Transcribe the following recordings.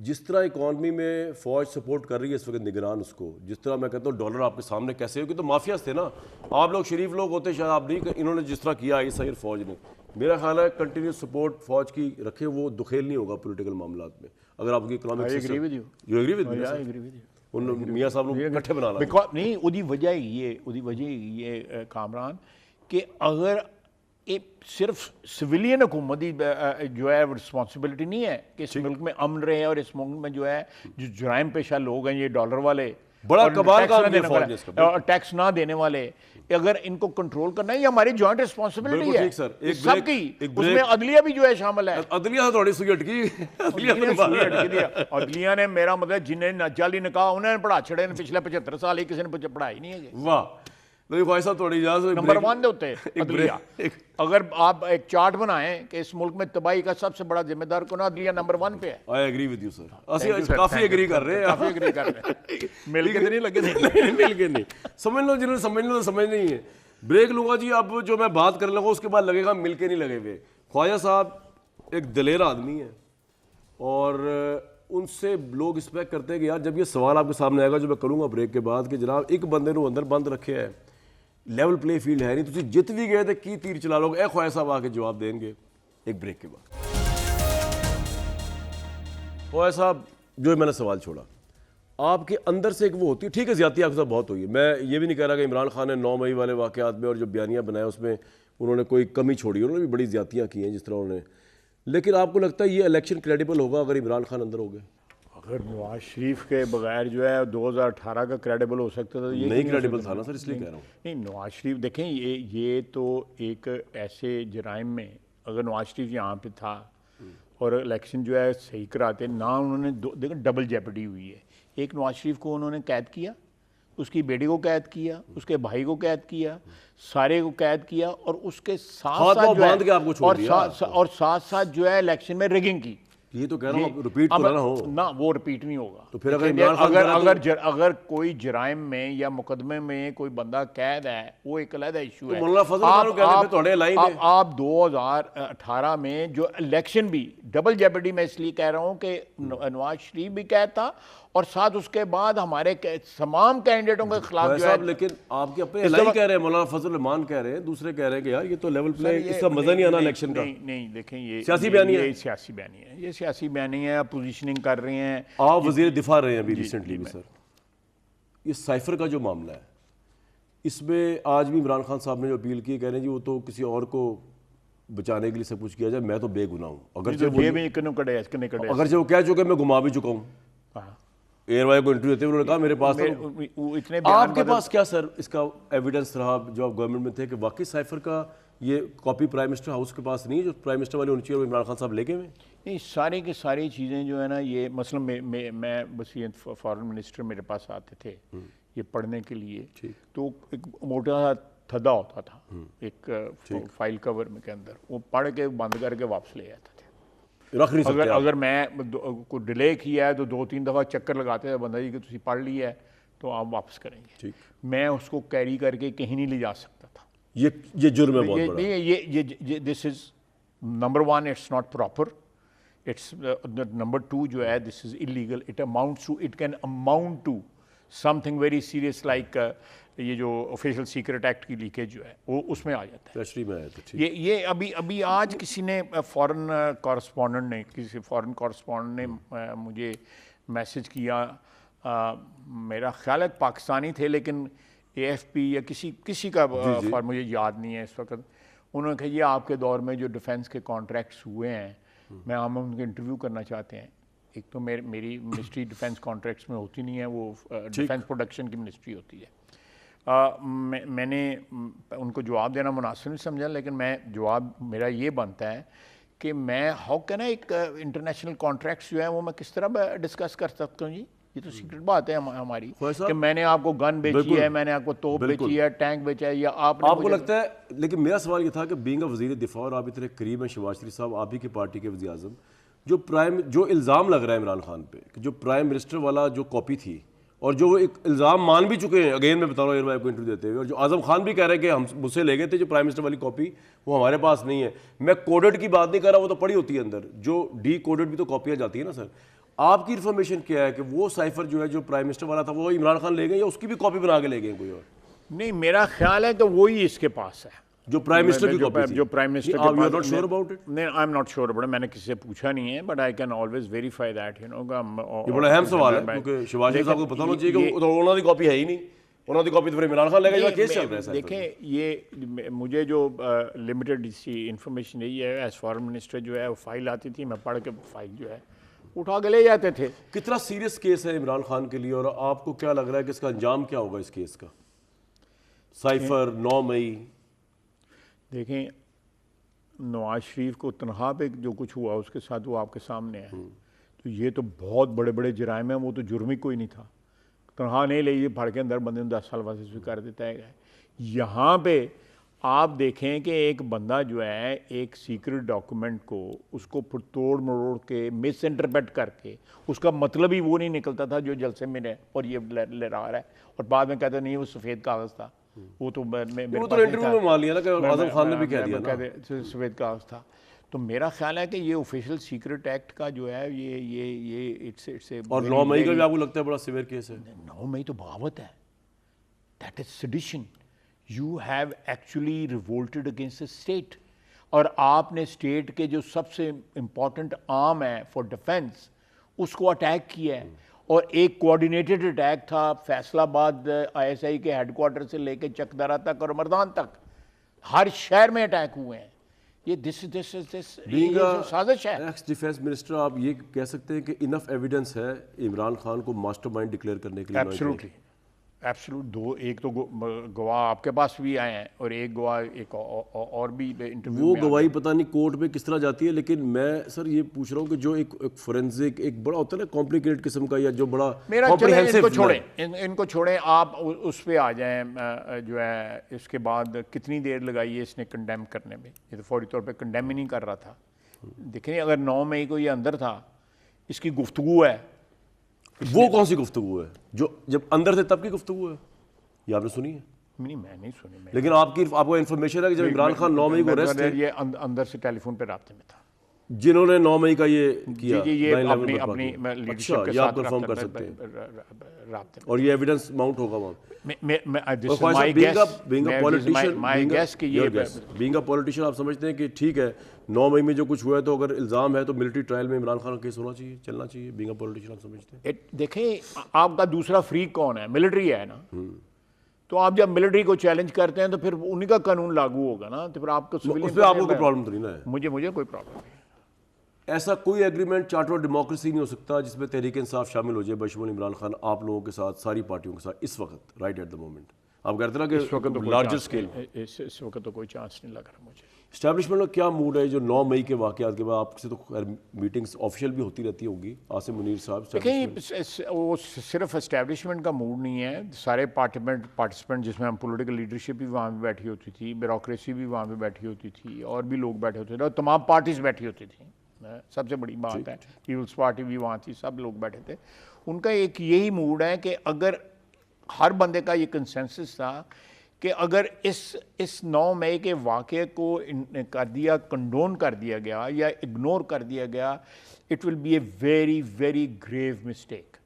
جس طرح اکانومی میں فوج سپورٹ کر رہی ہے اس وقت نگران اس کو، جس طرح میں کہتا ہوں ڈالر آپ کے سامنے کیسے ہو، کہ تو مافیاز تھے نا، آپ لوگ شریف لوگ ہوتے شاید آپ نہیں، انہوں نے جس طرح کیا آئی سائر فوج نے، میرا خیال ہے کنٹینیو سپورٹ فوج کی رکھے، وہ دخیل نہیں ہوگا پولیٹیکل معاملات میں اگر آپ کی economic system. You agree with me? ان میاں صاحب نے اکٹھے بنانا نہیں، وہی وجہ یہ کامران کہ اگر صرف سویلین حکومت ہی جو ہے رسپانسبلٹی نہیں ہے کہ اس ملک میں امن رہے، اور اس ملک میں جو ہے جو جرائم پیشہ لوگ ہیں یہ ڈالر والے بڑا کمال کام کیا فوج نے اس کا، اور ٹیکس نہ دینے والے، اگر ان کو کنٹرول کرنا ہے یہ ہماری جوائنٹ رسپانسبلٹی ہے سب کی، اس میں عدلیہ بھی جو ہے شامل ہے. عدلیہ سے تھوڑی سوئی اٹکی، عدلیہ نے میرا مطلب جنہیں جعلی نکاح انہوں نے پڑھا چھڑے پچھلے 75 سال ہی کسی نے پڑھائی نہیں ہے. واہ خواہ صاحب تھوڑی اجازت، نمبر 1 ہوتے ہیں عدلیہ. اگر آپ ایک چارٹ بنائیں کہ اس ملک میں تباہی کا سب سے بڑا ذمہ دار کون ہے، عدلیہ نمبر 1 پہ ہے. I agree with you sir, کافی ایگری کر رہے ہیں، مل کے نہیں لگے، مل کے نہیں. سمجھ لو جنہوں نے سمجھنا تو سمجھ نہیں ہے. بریک لوں گا جی، اب جو میں بات کرنے لگا اس کے بعد لگے گا مل کے نہیں لگے ہوئے. خواجہ صاحب ایک دلیر آدمی ہے اور ان سے لوگ ایکسپیکٹ کرتے ہیں کہ یار جب یہ سوال آپ کے سامنے آئے گا جو میں کروں گا بریک کے بعد کہ جناب ایک بندے نو اندر بند رکھے ہے، لیول پلے فیلڈ ہے نہیں، تسی جت بھی گئے تھے کی تیر چلا لو گے. اے خواجہ صاحب آ کے جواب دیں گے ایک بریک کے بعد. خواجہ صاحب جو میں نے سوال چھوڑا، آپ کے اندر سے ایک وہ ہوتی ہے، ٹھیک ہے زیادتی آپ کے ساتھ بہت ہوئی ہے، میں یہ بھی نہیں کہہ رہا کہ عمران خان نے 9 مئی والے واقعات میں اور جو بیانیاں بنائے اس میں انہوں نے کوئی کمی چھوڑی، انہوں نے بھی بڑی زیادتیاں کی ہیں جس طرح انہوں نے، لیکن آپ کو لگتا ہے یہ الیکشن کریڈیبل ہوگا اگر عمران خان اندر ہو گئے؟ اگر نواز شریف کے بغیر جو ہے 2018 کا کریڈیبل ہو سکتا تھا، یہ نہیں کریڈیبل تھا نا سر، اس لیے کہہ رہا ہوں. نہیں، نواز شریف دیکھیں یہ تو ایک ایسے جرائم میں اگر نواز شریف یہاں پہ تھا اور الیکشن جو ہے صحیح کراتے نہ، انہوں نے دیکھیں ڈبل جیپڈی ہوئی ہے. ایک نواز شریف کو انہوں نے قید کیا، اس کی بیٹی کو قید کیا، اس کے بھائی کو قید کیا، سارے کو قید کیا، اور اس کے ساتھ ساتھ جو ہے الیکشن میں ریگنگ کی. یہ تو کہہ رہا ہوں رپیٹ تو نہ ہو. نہ وہ رپیٹ نہیں ہوگا. تو پھر اگر کوئی جرائم میں یا مقدمے میں کوئی بندہ قید ہے وہ ایک علیحدہ ایشو ہے. آپ 2018 میں جو الیکشن بھی ڈبل جیپڈی میں اس لیے کہہ رہا ہوں کہ نواز شریف بھی قید تھا اور ساتھ اس کے بعد ہمارے تمام کینڈیڈیٹوں کے خلاف جو ہے. لیکن آپ کے اپنے الہی کہہ رہے ہیں، مولانا فضل الرحمان کہہ رہے ہیں، دوسرے کہہ رہے ہیں کہ یار یہ تو لیول پلے، اس کا مزہ نہیں آنا الیکشن کا. نہیں دیکھیں یہ سیاسی بیانی ہے، سیاسی بیانی ہے، یہ سیاسی بیانی ہے، پوزیشننگ کر رہے ہیں. آپ وزیر دفاع رہے ہیں ابھی ریسنٹلی بھی سر. یہ سائفر کا جو معاملہ ہے اس میں آج بھی عمران خان صاحب نے جو اپیل کی، کہہ رہے ہیں جی وہ تو کسی اور کو بچانے کے لیے سب کچھ کیا جائے، میں تو بے گناہ ہوں. اگرچہ وہ کہہ چکے میں گما بھی چکا ہوں. ایئر وائی کو انٹرویو دیتے انہوں نے کہا میرے پاس آپ کے پاس کیا سر اس کا ایویڈنس رہا جو آپ گورنمنٹ میں تھے کہ واقعی سائفر کا یہ کاپی پرائم منسٹر ہاؤس کے پاس نہیں ہے جو پرائم منسٹر والی ہونی چاہیے اور عمران خان صاحب لے کے میں؟ نہیں، ساری کی ساری چیزیں جو ہے نا، یہ مثلا میں بس یہ فارن منسٹر میرے پاس آتے تھے یہ پڑھنے کے لیے، تو ایک موٹا سا تھدا ہوتا تھا ایک فائل کور میں کے اندر، وہ پڑھ کے بند کر کے واپس لے آتا تھا. اگر میں کو ڈیلے کیا ہے تو 2-3 دفعہ چکر لگاتے تھے بندہ جی کہ تسی پڑھ لیا ہے تو آپ واپس کریں گے. میں اس کو کیری کر کے کہیں نہیں لے جا سکتا تھا. یہ جرم ہے بہت بڑا. یہ this is number 1 it's not proper. It's number 2 جو ہے this is illegal. It can amount to something very serious like یہ جو آفیشیل سیکرٹ ایکٹ کی لیکیج جو ہے وہ اس میں آ جاتا ہے. یہ ابھی آج کسی نے فارن کورسپونڈنٹ نے مجھے میسج کیا، میرا خیال ہے پاکستانی تھے لیکن AFP یا کسی کا مجھے یاد نہیں ہے اس وقت. انہوں نے کہا یہ آپ کے دور میں جو ڈیفنس کے کانٹریکٹس ہوئے ہیں میں ہم ان کے انٹرویو کرنا چاہتے ہیں. ایک تو میری منسٹری ڈیفنس کانٹریکٹس میں ہوتی نہیں ہے، وہ ڈیفنس پروڈکشن کی منسٹری ہوتی ہے. میں نے ان کو جواب دینا مناسب نہیں سمجھا، لیکن جواب میرا یہ بنتا ہے کہ میں ہاؤ کین ایک انٹرنیشنل کانٹریکٹس جو ہیں وہ میں کس طرح ڈسکس کر سکتا ہوں. جی یہ تو سیکرٹ بات ہے ہماری کہ میں نے آپ کو گن بیچی ہے، میں نے آپ کو توپ بیچی ہے، ٹینک بیچا ہے، یا آپ کو لگتا ہے. لیکن میرا سوال یہ تھا کہ بینگ اے وزیر دفاع اور آپ اتنے قریب ہیں شہباز شریف صاحب، آپ ہی کی پارٹی کے وزیر اعظم، جو الزام لگ رہا ہے عمران خان پہ کہ جو پرائم منسٹر والا جو کاپی تھی اور جو وہ ایک الزام مان بھی چکے ہیں، اگین میں بتا رہا ہوں ایئر وائب کو انٹرویو دیتے ہوئے، اور جو اعظم خان بھی کہہ رہے ہیں کہ ہم مجھ سے لے گئے تھے جو پرائم منسٹر والی کاپی وہ ہمارے پاس نہیں ہے. میں کوڈڈ کی بات نہیں کر رہا، وہ تو پڑی ہوتی ہے اندر، جو ڈی کوڈڈ بھی تو کاپیاں جاتی ہیں نا سر. آپ کی انفارمیشن کیا ہے کہ وہ سائفر جو ہے جو پرائم منسٹر والا تھا وہ عمران خان لے گئے یا اس کی بھی کاپی بنا کے لے گئے کوئی اور؟ نہیں، میرا خیال ہے کہ وہی اس کے پاس ہے جو پرائم منسٹر کی کاپی تھی، جو پرائم منسٹر کے آپ you are pass. Not sure about it? نہیں، I am not sure about, میں نے کسی سے پوچھا نہیں ہے، but I can always verify that, you know. یہ بڑا اہم سوال ہے کیونکہ شہباز شریف صاحب کو پتہ ہونا چاہیے کہ انہوں کی کاپی ہے ہی نہیں، انہوں کی کاپی تو پھر عمران خان لے گا. کیس چل رہا ہے سر؟ دیکھیں، یہ مجھے جو لمیٹڈ سی انفارمیشن یہی ہے، ایز فارن منسٹر جو ہے وہ فائل آتی تھی، میں پڑھ کے فائل جو ہے اٹھا کے لے جاتے تھے. کتنا سیریس کیس ہے عمران خان کے لیے اور آپ کو کیا لگ رہا ہے کہ اس کا انجام کیا ہوگا اس کیس کا؟ سائفر 9 مئی. دیکھیں، نواز شریف کو تنہا پہ جو کچھ ہوا اس کے ساتھ وہ آپ کے سامنے ہے، تو یہ تو بہت بڑے بڑے جرائم ہیں، وہ تو جرم ہی کوئی نہیں تھا. تنہا نہیں لے، یہ پھڑ کے اندر بندے 10 سال واپس بھی کر دیتا ہے. یہاں پہ آپ دیکھیں کہ ایک بندہ جو ہے ایک سیکرٹ ڈاکومنٹ کو اس کو پھر توڑ مروڑ کے مس انٹرپریٹ کر کے اس کا مطلب ہی وہ نہیں نکلتا تھا جو جلسے میں نے اور یہ لے رہا ہے، اور بعد میں کہتے نہیں وہ سفید کاغذ تھا. وہ تو انٹرویو میں مان لیا نا کہ اعظم خان نے بھی کہہ دیا نا سفید کاغذ تھا. تو میرا خیال ہے کہ یہ آفیشیل سیکرٹ ایکٹ کا جو ہے یہ اور 9 مئی کا بھی آپ کو لگتا ہے بڑا سیویئر کیس ہے؟ 9 مئی تو بغاوت ہے، that is sedition. You have actually revolted against a state, اور آپ نے اسٹیٹ کے جو سب سے امپورٹنٹ آرم ہے فار ڈیفینس اس کو اٹیک کیا ہے. اور ایک کوآرڈینیٹڈ اٹیک تھا فیصل آباد ISI کے ہیڈ کوارٹر سے لے کے چکدرا تک اور مردان تک، ہر شہر میں اٹیک ہوئے ہیں. یہ سازش ہے. ایکس ڈیفینس منسٹر، آپ یہ کہہ سکتے ہیں کہ انف ایویڈنس ہے عمران خان کو ماسٹر مائنڈ ڈکلیئر کرنے کے لیے؟ Absolutely, absolute. ایک تو گواہ آپ کے پاس بھی آئے ہیں اور ایک گواہ ایک اور بھی انٹرویو. وہ گواہی پتہ نہیں کورٹ میں کس طرح جاتی ہے، لیکن میں سر یہ پوچھ رہا ہوں کہ جو ایک فورینزک ایک بڑا ہوتا ہے نا کمپلیکیٹڈ قسم کا، یا جو بڑا ان کو چھوڑیں، آپ اس پہ آ جائیں. جو ہے اس کے بعد کتنی دیر لگائی ہے اس نے کنڈیم کرنے میں؟ یہ تو فوری طور پہ کنڈیم ہی نہیں کر رہا تھا. دیکھیں، اگر 9 مئی کو یہ اندر تھا، اس کی گفتگو ہے. وہ کون سی گفتگو ہے جو جب اندر تھے تب کی گفتگو ہے؟ یہ آپ نے سنی ہے؟ نہیں، میں نہیں سنی. لیکن آپ کو انفارمیشن ہے کہ جب عمران خان 9 مئی کو ریسٹ ہے، یہ اندر سے ٹیلی فون پہ رابطے میں تھا جنہوں نے 9 مئی کا یہ کیا. یہ اپنی لیڈرشپ کے یہ آپ ساتھ کنفرم کر سکتے ہیں رابطے میں. اور یہ ایویڈنس ماؤنٹ ہوگا وہاں. بینگ اے پولیٹیشین، آپ سمجھتے ہیں کہ ٹھیک ہے 9 مئی میں جو کچھ ہوا ہے تو اگر الزام ہے تو ملٹری ٹرائل میں عمران خان کا کیس ہونا چاہیے، چلنا چاہیے؟ بینگ اے پولیٹیشین آپ سمجھتے ہیں؟ دیکھیں، آپ کا دوسرا فریق کون ہے؟ ملٹری ہے نا. تو آپ جب ملٹری کو چیلنج کرتے ہیں تو پھر انہی کا قانون لاگو ہوگا نا. تو پھر آپ کو اس پہ آپ کو کوئی پرابلم تو نہیں نا ہے؟ مجھے کوئی پرابلم نہیں. ایسا کوئی ایگریمنٹ چارٹر آف ڈیموکریسی نہیں ہو سکتا جس میں تحریک انصاف شامل ہو جائے بشمول عمران خان آپ لوگوں کے ساتھ، ساری پارٹیوں کے ساتھ اس وقت رائٹ ایٹ دا مومنٹ؟ آپ کہتے ہیں نا کہ لارجر اسکیل اس وقت تو کوئی چانس نہیں لگ رہا مجھے. اسٹیبلشمنٹ کا کیا موڈ ہے جو 9 مئی کے واقعات کے بعد؟ آپ سے تو میٹنگز آفیشیل بھی ہوتی رہتی ہوں گی. عاصم منیر صاحب، دیکھیں، وہ صرف اسٹیبلشمنٹ کا موڈ نہیں ہے. سارے پارٹیسپینٹ جس میں ہم پولیٹیکل لیڈرشپ بھی وہاں پہ بیٹھی ہوتی تھی، بیوروکریسی بھی وہاں پہ بیٹھی ہوتی تھی، اور بھی لوگ بیٹھے ہوتے تھے، اور تمام پارٹیز بیٹھی ہوتی تھیں. سب سے بڑی بات ہے پیپلز پارٹی بھی وہاں تھی، سب لوگ بیٹھے تھے. ان کا ایک یہی موڈ ہے کہ اگر ہر بندے کا یہ کنسنسس تھا کہ اگر اس 9 مئی کے واقعے کو کنڈون کر دیا گیا یا اگنور کر دیا گیا، it will be a very very grave mistake.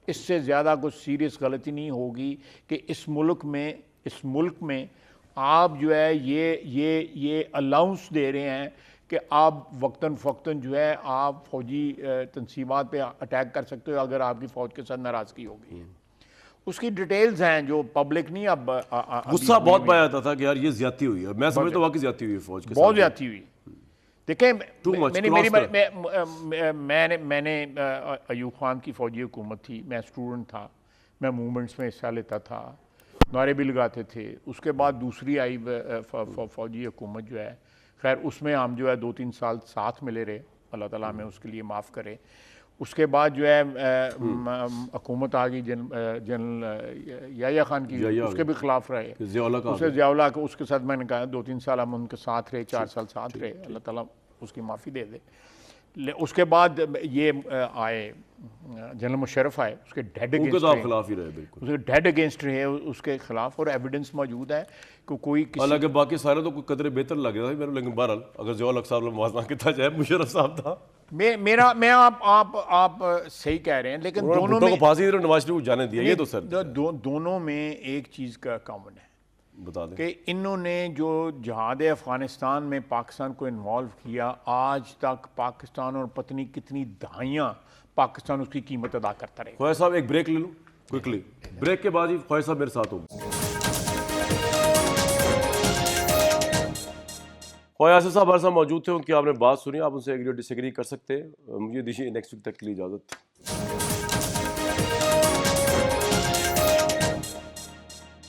اس سے زیادہ کچھ سیریس غلطی نہیں ہوگی کہ اس ملک میں آپ جو ہے یہ الاؤنس دے رہے ہیں کہ آپ وقتاً فوقتاً جو ہے آپ فوجی تنصیبات پہ اٹیک کر سکتے ہو اگر آپ کی فوج کے ساتھ ناراضگی ہوگی. اس کی ڈیٹیلز ہیں جو پبلک نہیں. اب غصہ بہت پایا جاتا تھا کہ یار یہ زیادتی ہوئی ہے. میں سمجھتا ہوں واقعی زیادتی ہوئی ہے فوج کے ساتھ، بہت زیادتی ہوئی. دیکھیں، میں نے ایوب خان کی فوجی حکومت تھی، میں اسٹوڈنٹ تھا، میں موومنٹس میں حصہ لیتا تھا، نعرے بھی لگاتے تھے. اس کے بعد دوسری آئی فوجی حکومت جو ہے، خیر اس میں ہم جو ہے 2-3 سال ساتھ ملے رہے، اللہ تعالیٰ ہمیں اس کے لیے معاف کرے. اس کے بعد جو ہے حکومت آ گئی جنرل یحییٰ خان کی، اس کے بھی خلاف رہے. ضیاء اللہ کو اس کے ساتھ میں نے کہا 2-3 سال ہم ان کے ساتھ رہے، 4 سال ساتھ رہے، اللہ تعالیٰ اس کی معافی دے دے. اس کے بعد یہ آئے جنرل مشرف آئے، اس کے ڈیڈ اگینسٹ رہے اس کے خلاف، اور ایویڈنس موجود ہے کہ کوئی حالانکہ باقی سارے تو کوئی قدرے بہتر لگ رہا تھا میرے، لیکن بہرحال اگر ضیاء الحق صاحب موازنہ کیا جائے، مشرف صاحب تھا میں آپ صحیح کہہ رہے ہیں، لیکن دونوں بھٹو میں کو پھانسی دی اور نواز شریف کو جانے دیا، یہ تو سر دونوں میں ایک چیز کا کامن ہے بتا دیں. کہ انہوں نے جو جہاد افغانستان میں پاکستان کو انوالو کیا، آج تک پاکستان اور پتنی کتنی دہائیاں پاکستان اس کی قیمت ادا کرتا رہے. خواجہ صاحب ایک بریک لے لوں کوئکلی، بریک کے بعد ہی خواجہ صاحب میرے ساتھ ہوں. خواجہ آصف صاحب ہمارے ساتھ موجود تھے، ان کی آپ نے بات سنی، آپ ان سے ایگری اور ڈس ایگری کر سکتے ہیں. مجھے دیجیے نیکسٹ ویک تک کے لیے اجازت.